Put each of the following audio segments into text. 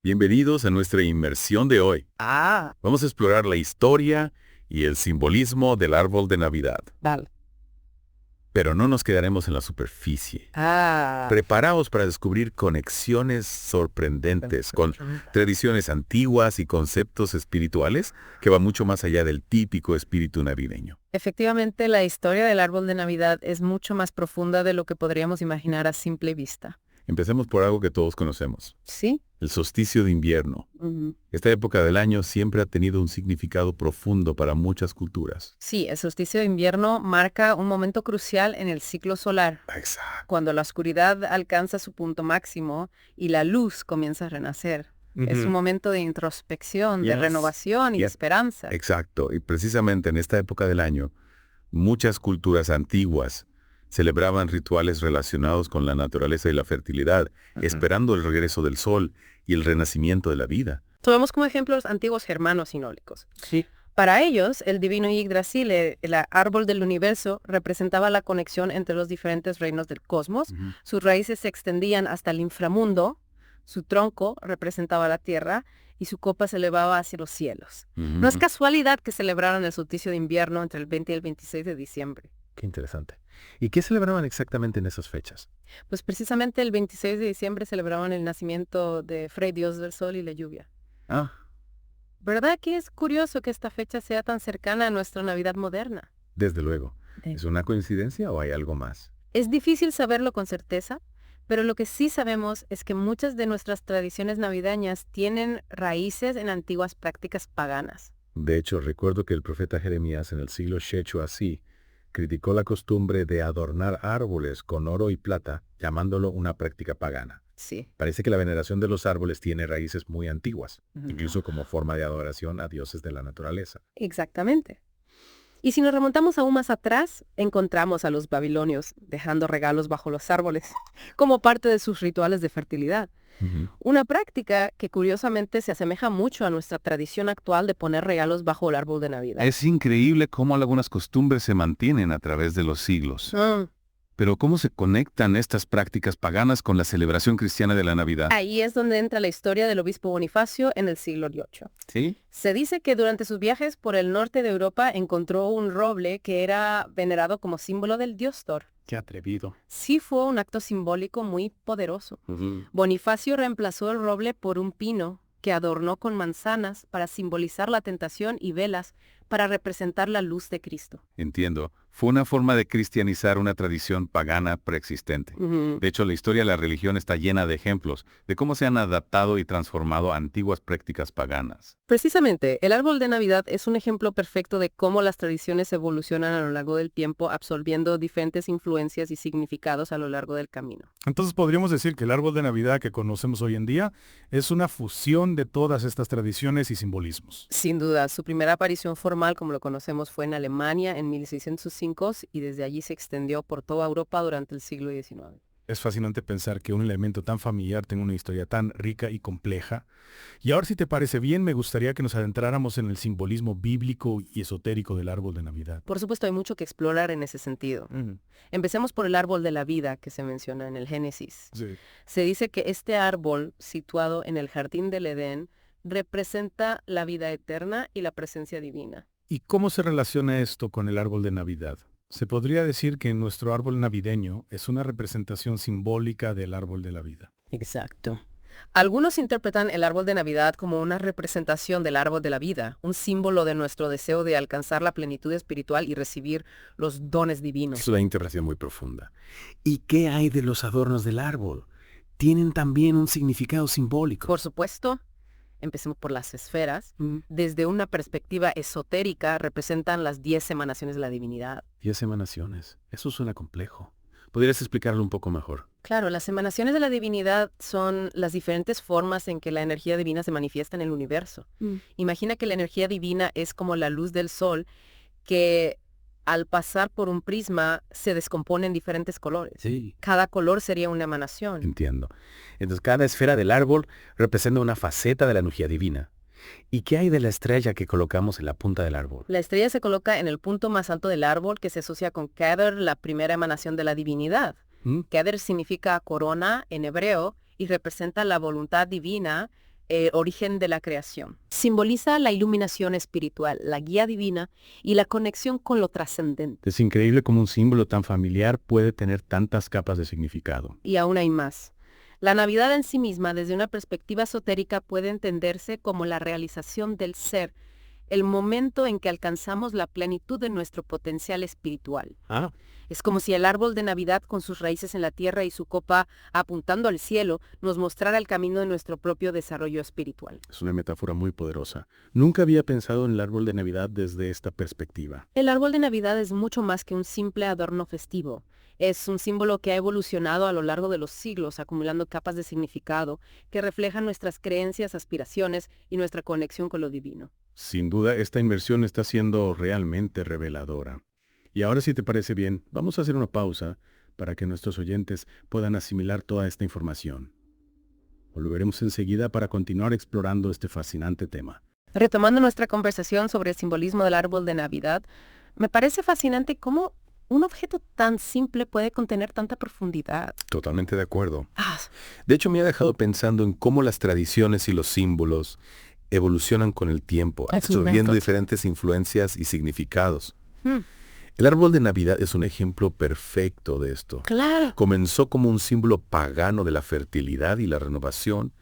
Bienvenidos a nuestra inmersión de hoy. Vamos a explorar la historia y el simbolismo del árbol de Navidad. Vale. Pero no nos quedaremos en la superficie. Preparaos para descubrir conexiones sorprendentes con tradiciones antiguas y conceptos espirituales que van mucho más allá del típico espíritu navideño. Efectivamente, la historia del árbol de Navidad es mucho más profunda de lo que podríamos imaginar a simple vista. Empecemos por algo que todos conocemos. ¿Sí? El solsticio de invierno. Esta época del año siempre ha tenido un significado profundo para muchas culturas. Sí, el solsticio de invierno marca un momento crucial en el ciclo solar, Exacto. cuando la oscuridad alcanza su punto máximo y la luz comienza a renacer. Es un momento de introspección, de renovación y de esperanza. Exacto. Y precisamente en esta época del año, muchas culturas antiguas celebraban rituales relacionados con la naturaleza y la fertilidad, esperando el regreso del sol y el renacimiento de la vida. Tomemos como ejemplo los antiguos germanos sinólicos. Sí. Para ellos, el divino Yggdrasil, el árbol del universo, representaba la conexión entre los diferentes reinos del cosmos. Sus raíces se extendían hasta el inframundo, su tronco representaba la tierra y su copa se elevaba hacia los cielos. No es casualidad que celebraran el solsticio de invierno entre el 20 y el 26 de diciembre. Qué interesante. ¿Y qué celebraban exactamente en esas fechas? Pues precisamente el 26 de diciembre celebraban el nacimiento de Frey, dios del sol y la lluvia. ¿Verdad que es curioso que esta fecha sea tan cercana a nuestra Navidad moderna? Desde luego. Sí. ¿Es una coincidencia o hay algo más? Es difícil saberlo con certeza, pero lo que sí sabemos es que muchas de nuestras tradiciones navideñas tienen raíces en antiguas prácticas paganas. De hecho, recuerdo que el profeta Jeremías en el siglo VI así criticó la costumbre de adornar árboles con oro y plata, llamándolo una práctica pagana. Sí. Parece que la veneración de los árboles tiene raíces muy antiguas, incluso como forma de adoración a dioses de la naturaleza. Exactamente. Y si nos remontamos aún más atrás, encontramos a los babilonios dejando regalos bajo los árboles, como parte de sus rituales de fertilidad. Una práctica que curiosamente se asemeja mucho a nuestra tradición actual de poner regalos bajo el árbol de Navidad. Es increíble cómo algunas costumbres se mantienen a través de los siglos. Pero ¿cómo se conectan estas prácticas paganas con la celebración cristiana de la Navidad? Ahí es donde entra la historia del obispo Bonifacio en el siglo VIII. ¿Sí? Se dice que durante sus viajes por el norte de Europa encontró un roble que era venerado como símbolo del dios Thor. Qué atrevido. Sí fue un acto simbólico muy poderoso. Bonifacio reemplazó el roble por un pino que adornó con manzanas para simbolizar la tentación y velas para representar la luz de Cristo. Entiendo. Fue una forma de cristianizar una tradición pagana preexistente. De hecho, la historia de la religión está llena de ejemplos de cómo se han adaptado y transformado antiguas prácticas paganas. Precisamente, el árbol de Navidad es un ejemplo perfecto de cómo las tradiciones evolucionan a lo largo del tiempo, absorbiendo diferentes influencias y significados a lo largo del camino. Entonces podríamos decir que el árbol de Navidad que conocemos hoy en día es una fusión de todas estas tradiciones y simbolismos. Sin duda, su primera aparición formal, como lo conocemos, fue en Alemania en 1605 y desde allí se extendió por toda Europa durante el siglo XIX. Es fascinante pensar que un elemento tan familiar tenga una historia tan rica y compleja. Y ahora, si te parece bien, me gustaría que nos adentráramos en el simbolismo bíblico y esotérico del árbol de Navidad. Por supuesto, hay mucho que explorar en ese sentido. Empecemos por el árbol de la vida que se menciona en el Génesis. Sí. Se dice que este árbol, situado en el jardín del Edén, representa la vida eterna y la presencia divina. ¿Y cómo se relaciona esto con el árbol de Navidad? Se podría decir que nuestro árbol navideño es una representación simbólica del árbol de la vida. Exacto. Algunos interpretan el árbol de Navidad como una representación del árbol de la vida, un símbolo de nuestro deseo de alcanzar la plenitud espiritual y recibir los dones divinos. Es una interpretación muy profunda. ¿Y qué hay de los adornos del árbol? Tienen también un significado simbólico. Por supuesto. Empecemos por las esferas. Desde una perspectiva esotérica, representan las 10 emanaciones de la divinidad. 10 emanaciones. Eso suena complejo. ¿Podrías explicarlo un poco mejor? Claro, las emanaciones de la divinidad son las diferentes formas en que la energía divina se manifiesta en el universo. Imagina que la energía divina es como la luz del sol que al pasar por un prisma se descompone en diferentes colores. Sí. Cada color sería una emanación. Entiendo. Entonces, cada esfera del árbol representa una faceta de la energía divina. ¿Y qué hay de la estrella que colocamos en la punta del árbol? La estrella se coloca en el punto más alto del árbol que se asocia con Keter, la primera emanación de la divinidad. Keter significa corona en hebreo y representa la voluntad divina origen de la creación. Simboliza la iluminación espiritual, la guía divina y la conexión con lo trascendente. Es increíble cómo un símbolo tan familiar puede tener tantas capas de significado. Y aún hay más. La Navidad en sí misma, desde una perspectiva esotérica, puede entenderse como la realización del ser, el momento en que alcanzamos la plenitud de nuestro potencial espiritual. Es como si el árbol de Navidad, con sus raíces en la tierra y su copa apuntando al cielo, nos mostrara el camino de nuestro propio desarrollo espiritual. Es una metáfora muy poderosa. Nunca había pensado en el árbol de Navidad desde esta perspectiva. El árbol de Navidad es mucho más que un simple adorno festivo. Es un símbolo que ha evolucionado a lo largo de los siglos, acumulando capas de significado que reflejan nuestras creencias, aspiraciones y nuestra conexión con lo divino. Sin duda, esta inversión está siendo realmente reveladora. Y ahora, si te parece bien, vamos a hacer una pausa para que nuestros oyentes puedan asimilar toda esta información. Volveremos enseguida para continuar explorando este fascinante tema. Retomando nuestra conversación sobre el simbolismo del árbol de Navidad, me parece fascinante cómo un objeto tan simple puede contener tanta profundidad. Totalmente de acuerdo. De hecho, me ha dejado pensando en cómo las tradiciones y los símbolos evolucionan con el tiempo, absorbiendo diferentes influencias y significados. El árbol de Navidad es un ejemplo perfecto de esto. Claro. Comenzó como un símbolo pagano de la fertilidad y la renovación,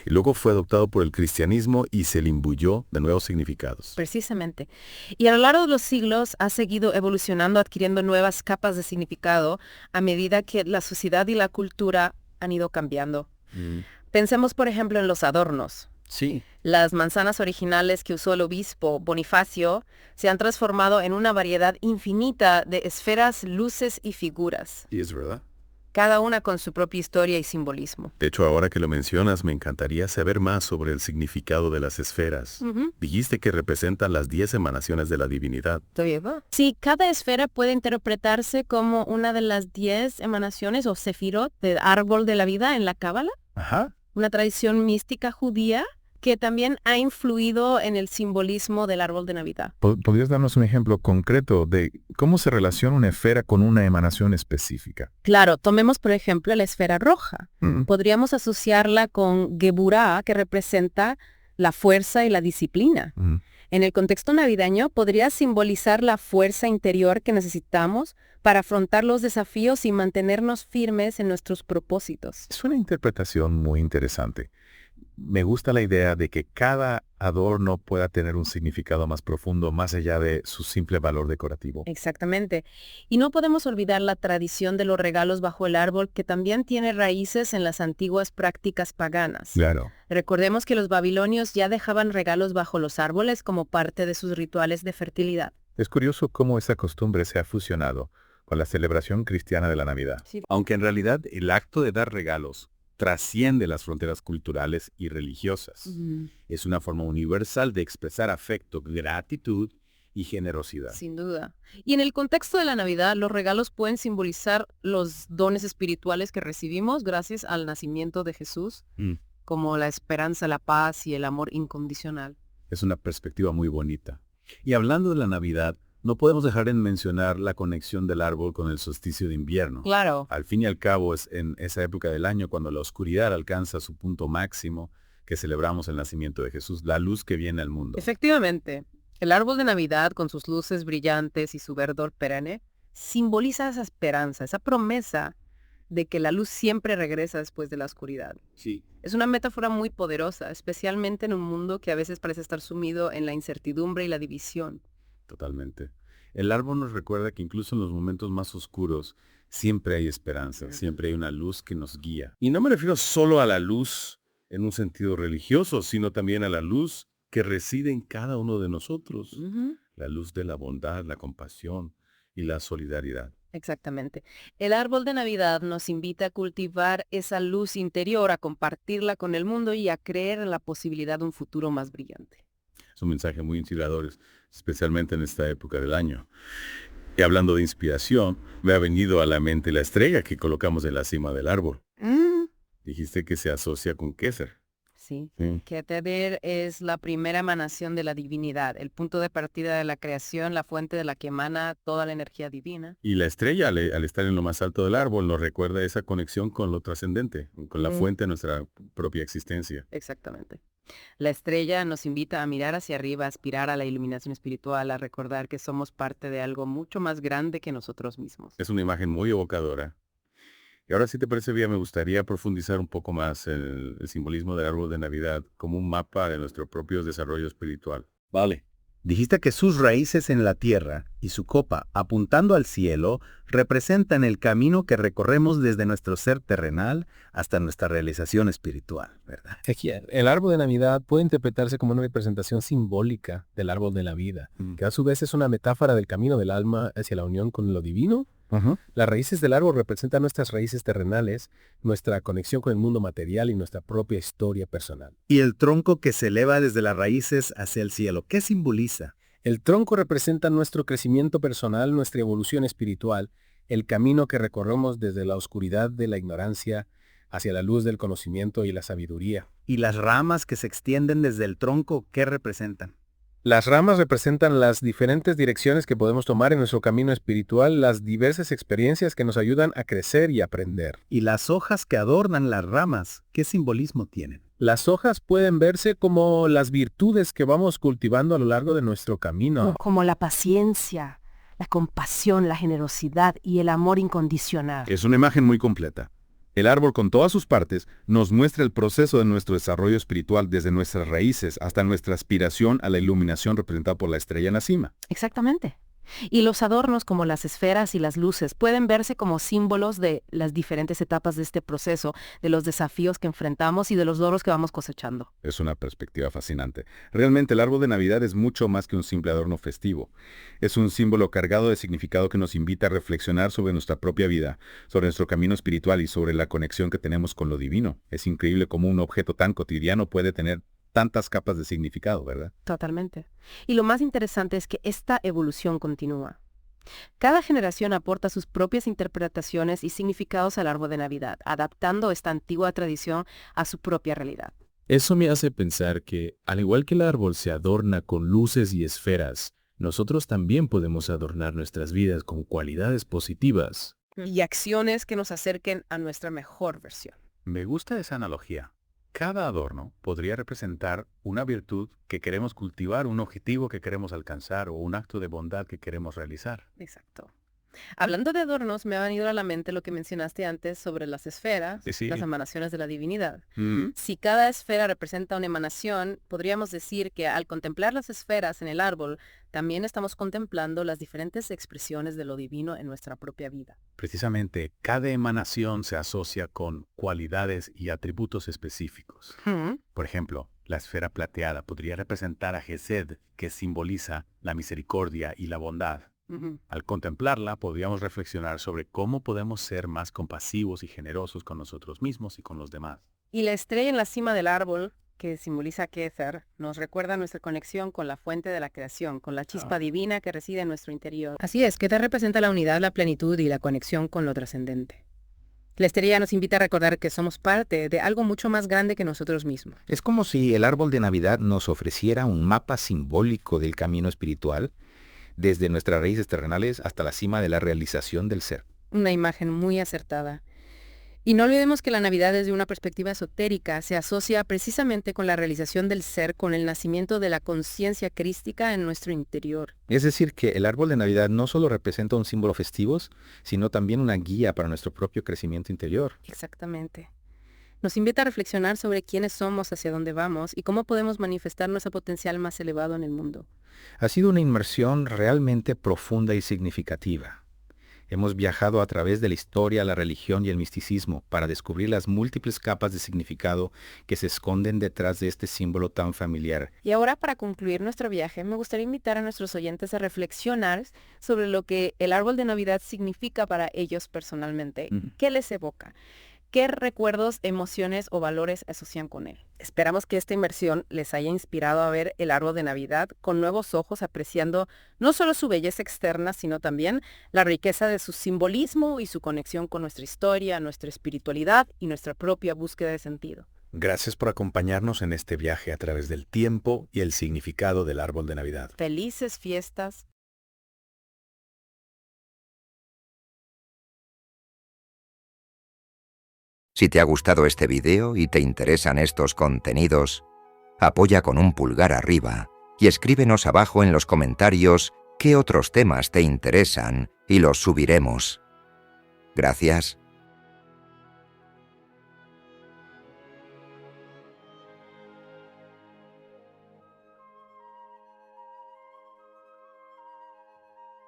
y luego fue adoptado por el cristianismo y se le imbuyó de nuevos significados. Precisamente. Y a lo largo de los siglos ha seguido evolucionando, adquiriendo nuevas capas de significado a medida que la sociedad y la cultura han ido cambiando. Pensemos, por ejemplo, en los adornos. Sí. Las manzanas originales que usó el obispo Bonifacio se han transformado en una variedad infinita de esferas, luces y figuras. Y es verdad. Cada una con su propia historia y simbolismo. De hecho, ahora que lo mencionas, me encantaría saber más sobre el significado de las esferas. Dijiste que representan las 10 emanaciones de la divinidad. Sí, cada esfera puede interpretarse como una de las 10 emanaciones o sefirot del árbol de la vida en la Cábala. Una tradición mística judía que también ha influido en el simbolismo del árbol de Navidad. ¿Podrías darnos un ejemplo concreto de cómo se relaciona una esfera con una emanación específica? Claro, tomemos por ejemplo la esfera roja. Podríamos asociarla con Geburah, que representa la fuerza y la disciplina. En el contexto navideño podría simbolizar la fuerza interior que necesitamos para afrontar los desafíos y mantenernos firmes en nuestros propósitos. Es una interpretación muy interesante. Me gusta la idea de que cada adorno pueda tener un significado más profundo, más allá de su simple valor decorativo. Exactamente. Y no podemos olvidar la tradición de los regalos bajo el árbol, que también tiene raíces en las antiguas prácticas paganas. Claro. Recordemos que los babilonios ya dejaban regalos bajo los árboles como parte de sus rituales de fertilidad. Es curioso cómo esa costumbre se ha fusionado con la celebración cristiana de la Navidad. Sí. Aunque en realidad el acto de dar regalos trasciende las fronteras culturales y religiosas. Es una forma universal de expresar afecto, gratitud y generosidad. Sin duda. Y en el contexto de la Navidad, los regalos pueden simbolizar los dones espirituales que recibimos gracias al nacimiento de Jesús, como la esperanza, la paz y el amor incondicional. Es una perspectiva muy bonita. Y hablando de la Navidad, no podemos dejar de mencionar la conexión del árbol con el solsticio de invierno. Claro. Al fin y al cabo es en esa época del año cuando la oscuridad alcanza su punto máximo que celebramos el nacimiento de Jesús, la luz que viene al mundo. Efectivamente, el árbol de Navidad con sus luces brillantes y su verdor perenne simboliza esa esperanza, esa promesa de que la luz siempre regresa después de la oscuridad. Sí. Es una metáfora muy poderosa, especialmente en un mundo que a veces parece estar sumido en la incertidumbre y la división. Totalmente. El árbol nos recuerda que incluso en los momentos más oscuros siempre hay esperanza, siempre hay una luz que nos guía. Y no me refiero solo a la luz en un sentido religioso, sino también a la luz que reside en cada uno de nosotros. La luz de la bondad, la compasión y la solidaridad. Exactamente. El árbol de Navidad nos invita a cultivar esa luz interior, a compartirla con el mundo y a creer en la posibilidad de un futuro más brillante. Es un mensaje muy inspirador, especialmente en esta época del año. Y hablando de inspiración, me ha venido a la mente la estrella que colocamos en la cima del árbol. Dijiste que se asocia con Kesser. Sí. Sí. Keter es la primera emanación de la divinidad, el punto de partida de la creación, la fuente de la que emana toda la energía divina. Y la estrella, al estar en lo más alto del árbol, nos recuerda esa conexión con lo trascendente, con la fuente de nuestra propia existencia. Exactamente. La estrella nos invita a mirar hacia arriba, a aspirar a la iluminación espiritual, a recordar que somos parte de algo mucho más grande que nosotros mismos. Es una imagen muy evocadora. Y ahora, si te parece bien, me gustaría profundizar un poco más en el simbolismo del árbol de Navidad como un mapa de nuestro propio desarrollo espiritual. Vale. Dijiste que sus raíces en la tierra y su copa apuntando al cielo representan el camino que recorremos desde nuestro ser terrenal hasta nuestra realización espiritual, ¿verdad? Aquí, el árbol de Navidad puede interpretarse como una representación simbólica del árbol de la vida, que a su vez es una metáfora del camino del alma hacia la unión con lo divino. Las raíces del árbol representan nuestras raíces terrenales, nuestra conexión con el mundo material y nuestra propia historia personal. Y el tronco que se eleva desde las raíces hacia el cielo, ¿qué simboliza? El tronco representa nuestro crecimiento personal, nuestra evolución espiritual, el camino que recorremos desde la oscuridad de la ignorancia hacia la luz del conocimiento y la sabiduría. Y las ramas que se extienden desde el tronco, ¿qué representan? Las ramas representan las diferentes direcciones que podemos tomar en nuestro camino espiritual, las diversas experiencias que nos ayudan a crecer y aprender. Y las hojas que adornan las ramas, ¿qué simbolismo tienen? Las hojas pueden verse como las virtudes que vamos cultivando a lo largo de nuestro camino. Como la paciencia, la compasión, la generosidad y el amor incondicional. Es una imagen muy completa. El árbol con todas sus partes nos muestra el proceso de nuestro desarrollo espiritual desde nuestras raíces hasta nuestra aspiración a la iluminación representada por la estrella en la cima. Exactamente. Y los adornos como las esferas y las luces pueden verse como símbolos de las diferentes etapas de este proceso, de los desafíos que enfrentamos y de los logros que vamos cosechando. Es una perspectiva fascinante. Realmente el árbol de Navidad es mucho más que un simple adorno festivo. Es un símbolo cargado de significado que nos invita a reflexionar sobre nuestra propia vida, sobre nuestro camino espiritual y sobre la conexión que tenemos con lo divino. Es increíble cómo un objeto tan cotidiano puede tener tantas capas de significado, ¿verdad? Totalmente. Y lo más interesante es que esta evolución continúa. Cada generación aporta sus propias interpretaciones y significados al árbol de Navidad, adaptando esta antigua tradición a su propia realidad. Eso me hace pensar que, al igual que el árbol se adorna con luces y esferas, nosotros también podemos adornar nuestras vidas con cualidades positivas. Y acciones que nos acerquen a nuestra mejor versión. Me gusta esa analogía. Cada adorno podría representar una virtud que queremos cultivar, un objetivo que queremos alcanzar o un acto de bondad que queremos realizar. Exacto. Hablando de adornos, me ha venido a la mente lo que mencionaste antes sobre las esferas, Sí. las emanaciones de la divinidad. Si cada esfera representa una emanación, podríamos decir que al contemplar las esferas en el árbol, también estamos contemplando las diferentes expresiones de lo divino en nuestra propia vida. Precisamente, cada emanación se asocia con cualidades y atributos específicos. Por ejemplo, la esfera plateada podría representar a Gesed, que simboliza la misericordia y la bondad. Al contemplarla, podríamos reflexionar sobre cómo podemos ser más compasivos y generosos con nosotros mismos y con los demás. Y la estrella en la cima del árbol, que simboliza Keter, nos recuerda nuestra conexión con la fuente de la creación, con la chispa divina que reside en nuestro interior. Así es, Keter representa la unidad, la plenitud y la conexión con lo trascendente. La estrella nos invita a recordar que somos parte de algo mucho más grande que nosotros mismos. Es como si el árbol de Navidad nos ofreciera un mapa simbólico del camino espiritual, desde nuestras raíces terrenales hasta la cima de la realización del ser. Una imagen muy acertada. Y no olvidemos que la Navidad desde una perspectiva esotérica se asocia precisamente con la realización del ser, con el nacimiento de la conciencia crística en nuestro interior. Es decir, que el árbol de Navidad no solo representa un símbolo festivo, sino también una guía para nuestro propio crecimiento interior. Exactamente. Nos invita a reflexionar sobre quiénes somos, hacia dónde vamos y cómo podemos manifestar nuestro potencial más elevado en el mundo. Ha sido una inmersión realmente profunda y significativa. Hemos viajado a través de la historia, la religión y el misticismo para descubrir las múltiples capas de significado que se esconden detrás de este símbolo tan familiar. Y ahora, para concluir nuestro viaje, me gustaría invitar a nuestros oyentes a reflexionar sobre lo que el árbol de Navidad significa para ellos personalmente. ¿Qué les evoca? ¿Qué recuerdos, emociones o valores asocian con él? Esperamos que esta inmersión les haya inspirado a ver el árbol de Navidad con nuevos ojos, apreciando no solo su belleza externa, sino también la riqueza de su simbolismo y su conexión con nuestra historia, nuestra espiritualidad y nuestra propia búsqueda de sentido. Gracias por acompañarnos en este viaje a través del tiempo y el significado del árbol de Navidad. Felices fiestas. Si te ha gustado este video y te interesan estos contenidos, apoya con un pulgar arriba y escríbenos abajo en los comentarios qué otros temas te interesan y los subiremos. Gracias